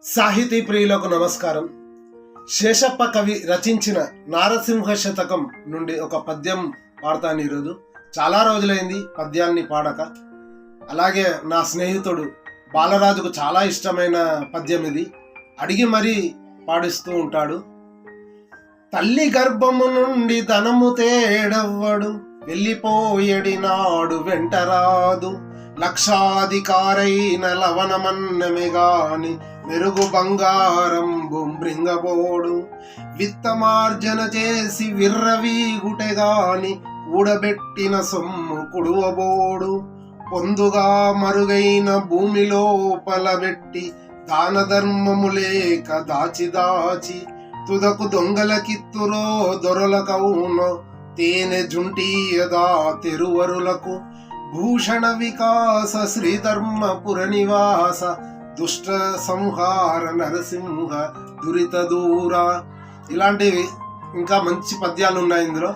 సాహితీ ప్రియులకు నమస్కారం. శేషప్ప కవి రచించిన నారసింహ శతకం నుండి ఒక పద్యం పాడతాను ఈరోజు. చాలా రోజులైంది పద్యాన్ని పాడక. అలాగే నా స్నేహితుడు బాలరాజుకు చాలా ఇష్టమైన పద్యం ఇది. అడిగి మరీ పాడిస్తూ ఉంటాడు. తల్లి గర్భము నుండి ధనము తేడవ్వడు, వెళ్ళిపోయేడి నాడు వెంటరాదు. లక్షాధికారైన లవణమన్నమే గాని మెరుగు బంగారం బొంబ్రింగబోడు. విత్తమార్జన చేసి విర్రవీగుటె గాని కూడబెట్టిన సొమ్ము కుడువబోడు. పొందుగా మరుగైన భూమి లోపల పెట్టి దాన ధర్మము లేక దాచి దాచి తుదకు దొంగలకిత్తురో దొరలకవునో తేనె జుంటీయదా తెరువరులకు. భూషణ వికాస శ్రీధర్మపుర నివాస దుష్ట సంహార నరసింహ దురిత దూర. ఇలాంటివి ఇంకా మంచి పద్యాలు ఉన్నాయి ఇందులో.